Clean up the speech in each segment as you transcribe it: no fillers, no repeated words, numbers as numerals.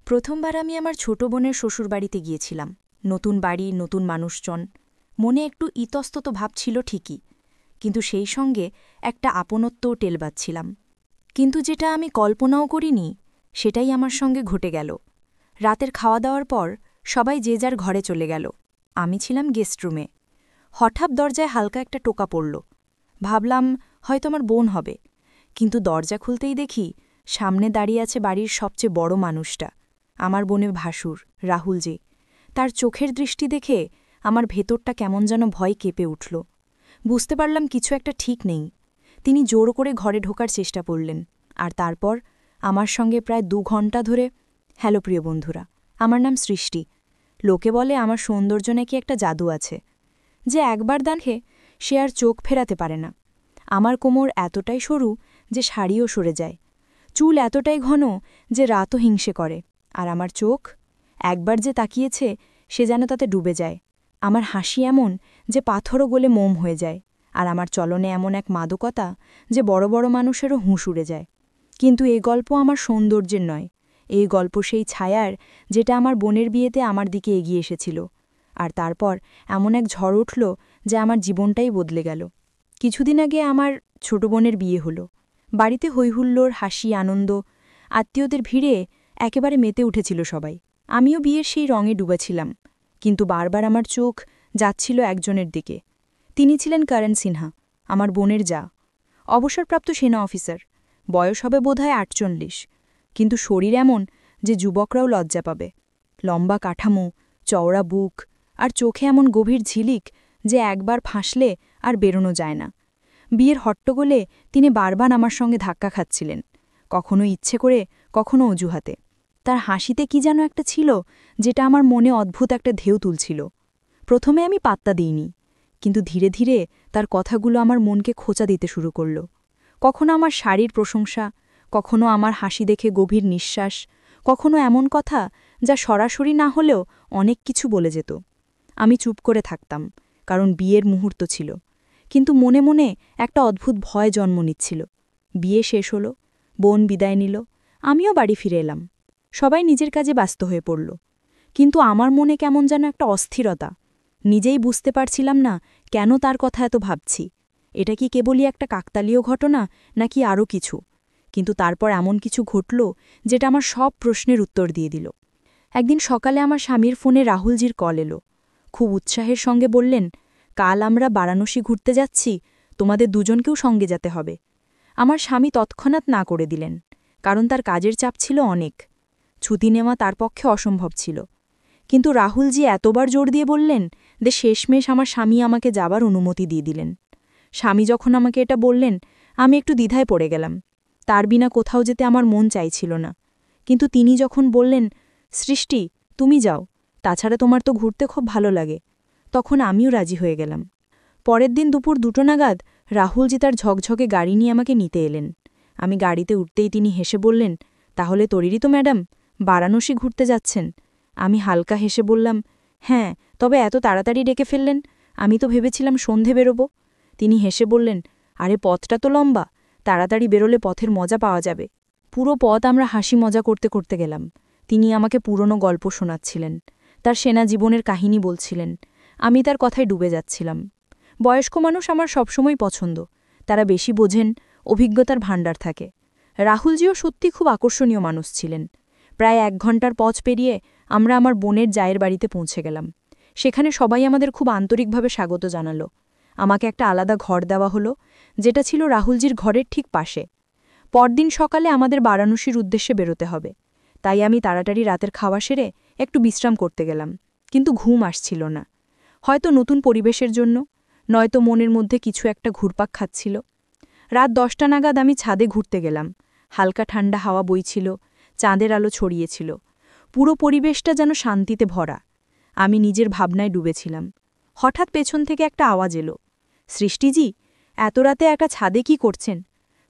প্রথমবার আমি আমার ছোট বোনের শ্বশুরবাড়িতে গিয়েছিলাম। নতুন বাড়ি, নতুন মানুষজন। মনে একটু ইতস্তত ভাব ছিল ঠিকই, কিন্তু সেই সঙ্গে একটা আপনত্বও টের পাচ্ছিলাম। কিন্তু যেটা আমি কল্পনাও করিনি, সেটাই আমার সঙ্গে ঘটে গেল। রাতের খাওয়া দাওয়ার পর সবাই যে যার ঘরে চলে গেল। আমি ছিলাম গেস্ট রুমে। হঠাৎ দরজায় হালকা একটা টোকা পড়ল। ভাবলাম হয়তো আমার বোন হবে, কিন্তু দরজা খুলতেই দেখি সামনে দাঁড়িয়ে আছে বাড়ির সবচেয়ে বড় মানুষটা, আমার বোনের ভাসুর রাহুলজি। তার চোখের দৃষ্টি দেখে আমার ভেতরটা কেমন যেন ভয় কেঁপে উঠল। বুঝতে পারলাম কিছু একটা ঠিক নেই। তিনি জোর করে ঘরে ঢোকার চেষ্টা করলেন, আর তারপর আমার সঙ্গে প্রায় 2 ঘণ্টা ধরে। হ্যালো প্রিয় বন্ধুরা, আমার নাম সৃষ্টি। লোকে বলে আমার সৌন্দর্য নাকি একটা জাদু আছে, যে একবার দেখে সে আর চোখ ফেরাতে পারে না। আমার কোমর এতটাই সরু যে শাড়িও সরে যায়, চুল এতটাই ঘন যে রাতও হিংসে করে, আর আমার চোখ একবার যে তাকিয়েছে সে যেন তাতে ডুবে যায়। আমার হাসি এমন যে পাথরও গলে মোম হয়ে যায়, আর আমার চলনে এমন এক মাদকতা যে বড় বড় মানুষেরও হুঁশ উড়ে যায়। কিন্তু এই গল্প আমার সৌন্দর্যের নয়, এই গল্প সেই ছায়ার, যেটা আমার বোনের বিয়েতে আমার দিকে এগিয়ে এসেছিল। আর তারপর এমন এক ঝড় উঠল যে আমার জীবনটাই বদলে গেল। কিছুদিন আগে আমার ছোট বোনের বিয়ে হলো। বাড়িতে হৈহুল্লোড়, হাসি, আনন্দ, আত্মীয়দের ভিড়ে একেবারে মেতে উঠেছিল সবাই। আমিও বিয়ের সেই রঙে ডুবেছিলাম, কিন্তু বারবার আমার চোখ যাচ্ছিল একজনের দিকে। তিনি ছিলেন করণ সিনহা, আমার বোনের জা। অবসরপ্রাপ্ত সেনা অফিসার, বয়স হবে বোধহয় 48, কিন্তু শরীর এমন যে যুবকরাও লজ্জা পাবে। লম্বা কাঠামো, চওড়া বুক, আর চোখে এমন গভীর ঝিলিক যে একবার ফাঁসলে আর বেরোনো যায় না। বিয়ের হট্টগোলে তিনি বারবার আমার সঙ্গে ধাক্কা খাচ্ছিলেন, কখনো ইচ্ছে করে, কখনো অজুহাতে। তার হাসিতে কি যেন একটা ছিল যেটা আমার মনে অদ্ভুত একটা ঢেউ তুলছিল। প্রথমে আমি পাত্তা দিইনি, কিন্তু ধীরে ধীরে তার কথাগুলো আমার মনকে খোঁচা দিতে শুরু করল। কখনো আমার শাড়ির প্রশংসা, কখনো আমার হাসি দেখে গভীর নিঃশ্বাস, কখনো এমন কথা যা সরাসরি না হলেও অনেক কিছু বলে যেত। আমি চুপ করে থাকতাম, কারণ বিয়ের মুহূর্ত ছিল, কিন্তু মনে মনে একটা অদ্ভুত ভয় জন্ম নিচ্ছিল। বিয়ে শেষ হলো, বোন বিদায় নিল, আমিও বাড়ি ফিরে এলাম। সবাই নিজের কাজে ব্যস্ত হয়ে পড়ল, কিন্তু আমার মনে কেমন যেন একটা অস্থিরতা। নিজেই বুঝতে পারছিলাম না কেন তার কথা এত ভাবছি। এটা কি কেবলই একটা কাকতালীয় ঘটনা, নাকি আরও কিছু? কিন্তু তারপর এমন কিছু ঘটল যেটা আমার সব প্রশ্নের উত্তর দিয়ে দিল। একদিন সকালে আমার স্বামীর ফোনে রাহুলজির কল এলো। খুব উৎসাহের সঙ্গে বললেন, কাল আমরা বারাণসী ঘুরতে যাচ্ছি, তোমাদের দুজনকেও সঙ্গে যেতে হবে। আমার স্বামী তৎক্ষণাৎ না করে দিলেন, কারণ তার কাজের চাপ ছিল অনেক। ছুটি নেওয়া তার পক্ষে অসম্ভব ছিল। কিন্তু রাহুলজি এতবার জোর দিয়ে বললেন যে শেষমেশ আমার স্বামী আমাকে যাবার অনুমতি দিয়ে দিলেন। স্বামী যখন আমাকে এটা বললেন, আমি একটু দ্বিধায় পড়ে গেলাম। তার বিনা কোথাও যেতে আমার মন চাইছিল না। কিন্তু তিনি যখন বললেন, সৃষ্টি তুমি যাও, তাছাড়া তোমার তো ঘুরতে খুব ভালো লাগে, তখন আমিও রাজি হয়ে গেলাম। পরের দিন দুপুর 2টো নাগাদ রাহুলজি তার ঝকঝকে গাড়ি নিয়ে আমাকে নিতে এলেন। আমি গাড়িতে উঠতেই তিনি হেসে বললেন, তাহলে তৈরি তো ম্যাডাম, বারাণসী ঘুরতে যাচ্ছেন? আমি হালকা হেসে বললাম, হ্যাঁ, তবে এত তাড়াতাড়ি ডেকে ফেললেন, আমি তো ভেবেছিলাম সন্ধে বেরোব। তিনি হেসে বললেন, আরে পথটা তো লম্বা, তাড়াতাড়ি বেরোলে পথের মজা পাওয়া যাবে। পুরো পথ আমরা হাসি মজা করতে করতে গেলাম। তিনি আমাকে পুরনো গল্প শোনাচ্ছিলেন, তার সেনা জীবনের কাহিনী বলছিলেন। আমি তার কথায় ডুবে যাচ্ছিলাম। বয়স্ক মানুষ আমার সবসময় পছন্দ, তারা বেশি বোঝেন, অভিজ্ঞতার ভাণ্ডার থাকে। রাহুলজিও সত্যি খুব আকর্ষণীয় মানুষ ছিলেন। প্রায় 1 ঘণ্টার পথ পেরিয়ে আমরা আমার বোনের জায়ের বাড়িতে পৌঁছে গেলাম। সেখানে সবাই আমাদের খুব আন্তরিকভাবে স্বাগত জানালো। আমাকে একটা আলাদা ঘর দেওয়া হলো, যেটা ছিল রাহুলজির ঘরের ঠিক পাশে। পরদিন সকালে আমাদের বারাণসীর উদ্দেশ্যে বেরোতে হবে, তাই আমি তাড়াতাড়ি রাতের খাওয়া সেরে একটু বিশ্রাম করতে গেলাম, কিন্তু ঘুম আসছিল না। হয়তো নতুন পরিবেশের জন্য, নয়তো মনের মধ্যে কিছু একটা ঘুরপাক খাচ্ছিল। রাত 10টা নাগাদ আমি ছাদে ঘুরতে গেলাম। হালকা ঠান্ডা হাওয়া বইছিল, চাঁদের আলো ছড়িয়েছিল, পুরো পরিবেশটা যেন শান্তিতে ভরা। আমি নিজের ভাবনায় ডুবেছিলাম। হঠাৎ পেছন থেকে একটা আওয়াজ এলো, সৃষ্টিজি, এত রাতে একা ছাদে কি করছেন?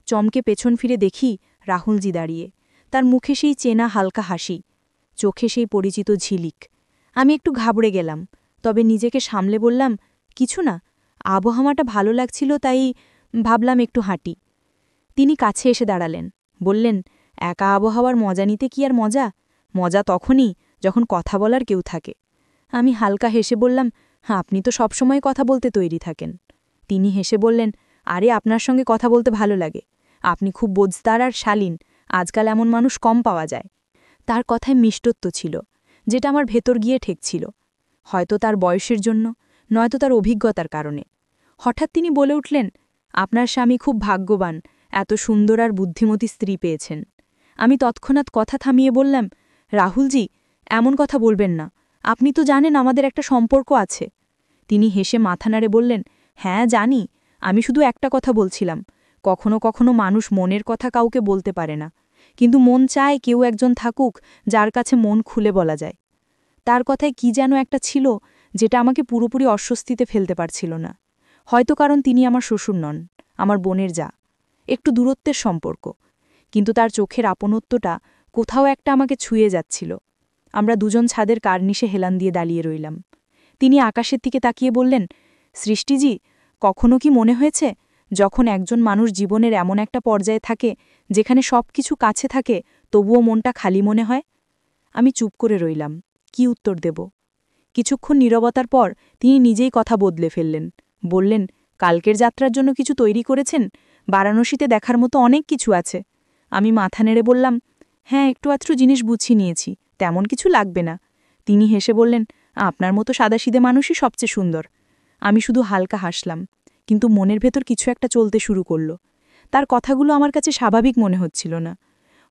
চমকে পেছন ফিরে দেখি রাহুলজি দাঁড়িয়ে, তার মুখে সেই চেনা হালকা হাসি, চোখে সেই পরিচিত ঝিলিক। আমি একটু ঘাবড়ে গেলাম, তবে নিজেকে সামলে বললাম, কিছু না, আবহাওয়াটা ভালো লাগছিল তাই ভাবলাম একটু হাঁটি। তিনি কাছে এসে দাঁড়ালেন, বললেন, একা আবহাওয়ার মজা নিতে কি আর মজা, মজা তখনই যখন কথা বলার কেউ থাকে। আমি হালকা হেসে বললাম, হ্যাঁ, আপনি তো সবসময় কথা বলতে তৈরি থাকেন। তিনি হেসে বললেন, আরে আপনার সঙ্গে কথা বলতে ভালো লাগে, আপনি খুব বোঝদার আর শালীন, আজকাল এমন মানুষ কম পাওয়া যায়। তার কথায় মিষ্টত্ব ছিল, যেটা আমার ভেতর গিয়ে ঠেকছিল। হয়তো তার বয়সের জন্য, নয়তো তার অভিজ্ঞতার কারণে। হঠাৎ তিনি বলে উঠলেন, আপনার স্বামী খুব ভাগ্যবান, এত সুন্দর আর বুদ্ধিমতী স্ত্রী পেয়েছেন। আমি তৎক্ষণাৎ কথা থামিয়ে বললাম, রাহুলজি, এমন কথা বলবেন না, আপনি তো জানেন আমাদের একটা সম্পর্ক আছে। তিনি হেসে মাথা নাড়ে বললেন, হ্যাঁ জানি, আমি শুধু একটা কথা বলছিলাম, কখনো কখনো মানুষ মনের কথা কাউকে বলতে পারে না, কিন্তু মন চায় কেউ একজন থাকুক যার কাছে মন খুলে বলা যায়। তার কথায় কি যেন একটা ছিল, যেটা আমাকে পুরোপুরি অস্বস্তিতে ফেলতে পারছিল না। হয়তো কারণ তিনি আমার শ্বশুর নন, আমার বোনের যা, একটু দূরত্বের সম্পর্ক, কিন্তু তার চোখের আপনত্বটা কোথাও একটা আমাকে ছুঁয়ে যাচ্ছিল। আমরা দুজন ছাদের কার্নিশে হেলান দিয়ে দাঁড়িয়ে রইলাম। তিনি আকাশের দিকে তাকিয়ে বললেন, সৃষ্টিজি, কখনো কি মনে হয়েছে, যখন একজন মানুষ জীবনের এমন একটা পর্যায়ে থাকে যেখানে সব কিছু কাছে থাকে তবুও মনটা খালি মনে হয়? আমি চুপ করে রইলাম, কি উত্তর দেব। কিছুক্ষণ নীরবতার পর তিনি নিজেই কথা বদলে ফেললেন, বললেন, কালকের যাত্রার জন্য কিছু তৈরি করেছেন? বারাণসীতে দেখার মতো অনেক কিছু আছে। আমি মাথা নেড়ে বললাম, হ্যাঁ, একটু আধটু জিনিস বুঝিয়ে নিয়েছি, তেমন কিছু লাগবে না। তিনি হেসে বললেন, আপনার মতো সাদাসিধে মানুষই সবচেয়ে সুন্দর। আমি শুধু হালকা হাসলাম, কিন্তু মনের ভেতর কিছু একটা চলতে শুরু করল। তার কথাগুলো আমার কাছে স্বাভাবিক মনে হচ্ছিল না।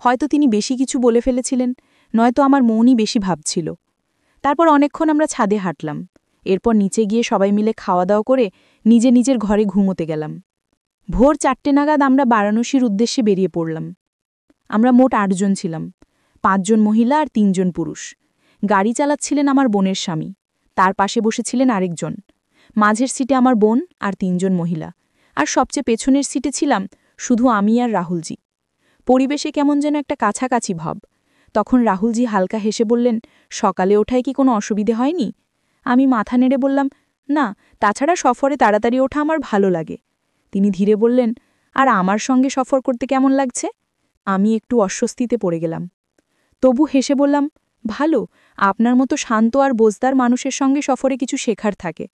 হয়তো তিনি বেশি কিছু বলে ফেলেছিলেন, নয়তো আমার মনই বেশি ভাবছিল। তারপর অনেকক্ষণ আমরা ছাদে হাঁটলাম। এরপর নিচে গিয়ে সবাই মিলে খাওয়া দাওয়া করে নিজের ঘরে ঘুমোতে গেলাম। ভোর 4টে নাগাদ আমরা বারাণসীর উদ্দেশ্যে বেরিয়ে পড়লাম। আমরা মোট 8 জন ছিলাম, 5 জন মহিলা আর 3 জন পুরুষ। গাড়ি চালাচ্ছিলেন আমার বোনের স্বামী, তার পাশে বসেছিলেন আরেকজন। মাঝের সিটে আমার বোন আর 3 জন মহিলা, আর সবচেয়ে পেছনের সিটে ছিলাম শুধু আমি আর রাহুলজি। পরিবেশে কেমন যেন একটা কাছাকাছি ভাব। তখন রাহুলজি হালকা হেসে বললেন, সকালে ওঠায় কি কোনো অসুবিধে হয়নি? আমি মাথা নেড়ে বললাম, না, তাছাড়া সফরে তাড়াতাড়ি ওঠা আমার ভালো লাগে। তিনি ধীরে বললেন, আর আমার সঙ্গে সফর করতে কেমন লাগছে? আমি একটু অস্বস্তিতে পড়ে গেলাম। তবু হেসে বললাম, ভালো, আপনার মতো শান্ত আর বোঝদার মানুষের সঙ্গে সফরে কিছু শেখার থাকে।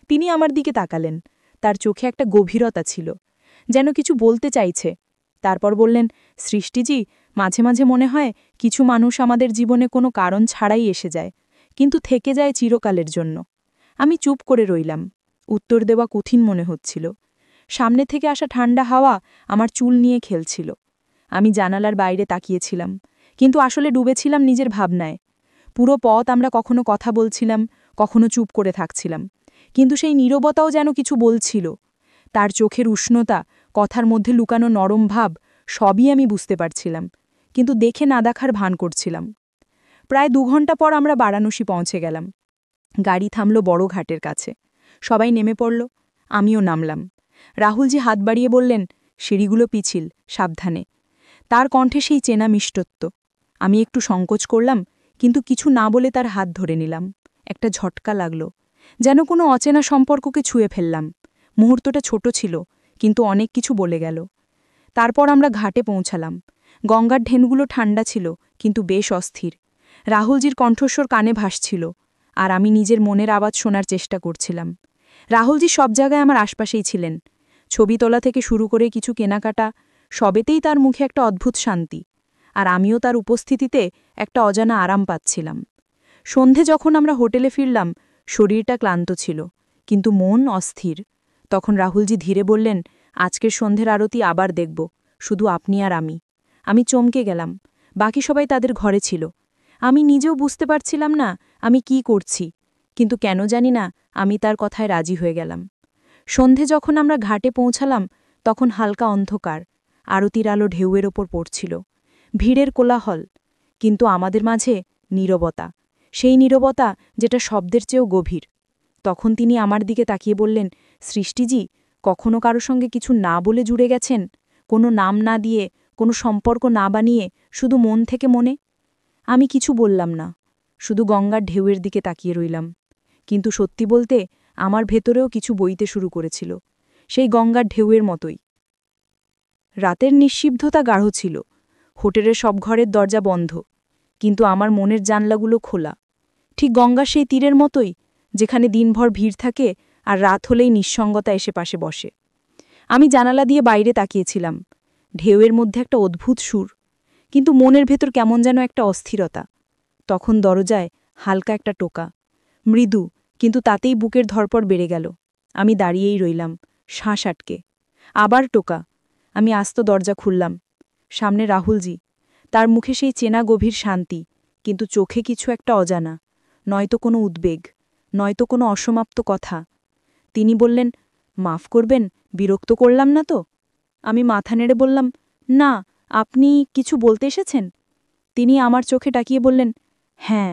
তিনি আমার দিকে তাকালেন, তার চোখে একটা গভীরতা ছিল, যেন কিছু বলতে চাইছে। তারপর বললেন, সৃষ্টিজি, মাঝে মাঝে মনে হয় কিছু মানুষ আমাদের জীবনে কোনো কারণ ছাড়াই এসে যায়, কিন্তু থেকে যায় চিরকালের জন্য। আমি চুপ করে রইলাম, উত্তর দেওয়া কঠিন মনে হচ্ছিল। সামনে থেকে আসা ঠান্ডা হাওয়া আমার চুল নিয়ে খেলছিল। আমি জানালার বাইরে তাকিয়েছিলাম, কিন্তু আসলে ডুবেছিলাম নিজের ভাবনায়। পুরো পথ আমরা কখনো কথা বলছিলাম, কখনো চুপ করে থাকছিলাম, কিন্তু সেই নীরবতাও যেন কিছু বলছিল। তার চোখের উষ্ণতা, কথার মধ্যে লুকানো নরম ভাব, সবই আমি বুঝতে পারছিলাম, কিন্তু দেখে না দেখার ভান করছিলাম। প্রায় 2 ঘন্টা পর আমরা বারাণসী পৌঁছে গেলাম। গাড়ি থামল বড় ঘাটের কাছে। সবাই নেমে পড়ল, আমিও নামলাম। রাহুলজি হাত বাড়িয়ে বললেন, সিঁড়িগুলো পিছিল, সাবধানে। তার কণ্ঠে সেই চেনা মিষ্টত্ব। আমি একটু সংকোচ করলাম, কিন্তু কিছু না বলে তার হাত ধরে নিলাম। একটা ঝটকা লাগল, যেন কোনো অচেনা সম্পর্ককে ছুঁয়ে ফেললাম। মুহূর্তটা ছোট ছিল, কিন্তু অনেক কিছু বলে গেল। তারপর আমরা ঘাটে পৌঁছালাম। গঙ্গার ঢেনুগুলো ঠান্ডা ছিল, কিন্তু বেশ অস্থির। রাহুলজির কণ্ঠস্বর কানে ভাসছিল, আর আমি নিজের মনের আওয়াজ শোনার চেষ্টা করছিলাম। রাহুলজি সব জায়গায় আমার আশপাশেই ছিলেন। ছবি তোলা থেকে শুরু করে কিছু কেনাকাটা, সবেতেই তার মুখে একটা অদ্ভুত শান্তি, আর আমিও তার উপস্থিতিতে একটা অজানা আরাম পাচ্ছিলাম। সন্ধে যখন আমরা হোটেলে ফিরলাম, শরীরটা ক্লান্ত ছিল, কিন্তু মন অস্থির। তখন রাহুলজি ধীরে বললেন, আজকের সন্ধ্যের আরতি আবার দেখব, শুধু আপনি আর আমি। আমি চমকে গেলাম, বাকি সবাই তাদের ঘরে ছিল। আমি নিজেও বুঝতে পারছিলাম না আমি কি করছি, কিন্তু কেন জানি না আমি তার কথায় রাজি হয়ে গেলাম। সন্ধে যখন আমরা ঘাটে পৌঁছালাম, তখন হালকা অন্ধকার, আরতির আলো ঢেউয়ের ওপর পড়ছিল। ভিড়ের কোলাহল, কিন্তু আমাদের মাঝে নীরবতা, সেই নীরবতা যেটা শব্দের চেয়েও গভীর। তখন তিনি আমার দিকে তাকিয়ে বললেন, সৃষ্টিজি, কখনো কারো সঙ্গে কিছু না বলে জুড়ে গেছেন, কোনো নাম না দিয়ে, কোনো সম্পর্ক না বানিয়ে, শুধু মন থেকে মনে? আমি কিছু বললাম না, শুধু গঙ্গার ঢেউয়ের দিকে তাকিয়ে রইলাম। কিন্তু সত্যি বলতে আমার ভেতরেও কিছু বইতে শুরু করেছিল, সেই গঙ্গার ঢেউয়ের মতোই। রাতের নিঃশব্দতা গাঢ় ছিল। হোটেলের সব ঘরের দরজা বন্ধ, কিন্তু আমার মনের জানলাগুলো খোলা, ঠিক গঙ্গার সেই তীরের মতোই, যেখানে দিনভর ভিড় থাকে আর রাত হলেই নিঃসঙ্গতা এসে পাশে বসে। আমি জানালা দিয়ে বাইরে তাকিয়েছিলাম, ঢেউয়ের মধ্যে একটা অদ্ভুত সুর, কিন্তু মনের ভেতর কেমন যেন একটা অস্থিরতা। তখন দরজায় হালকা একটা টোকা, মৃদু, কিন্তু তাতেই বুকের ধড়পড় বেড়ে গেল। আমি দাঁড়িয়েই রইলাম, শ্বাস আটকে। আবার টোকা। আমি আস্ত দরজা খুললাম। সামনে রাহুলজি, তার মুখে সেই চেনা গভীর শান্তি, কিন্তু চোখে কিছু একটা অজানা, নয়তো কোনো উদ্বেগ, নয়তো কোনো অসমাপ্ত কথা। তিনি বললেন, মাফ করবেন, বিরক্ত করলাম না তো? আমি মাথা নেড়ে বললাম, না, আপনি কিছু বলতে এসেছেন? তিনি আমার চোখে তাকিয়ে বললেন, হ্যাঁ,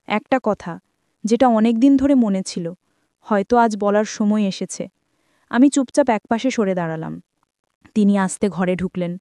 একটা কথা, যেটা অনেক দিন ধরে মনে ছিল, হয়তো আজ বলার সময় এসেছে। আমি চুপচাপ একপাশে সরে দাঁড়ালাম। তিনি আস্তে ঘরে ঢুকলেন,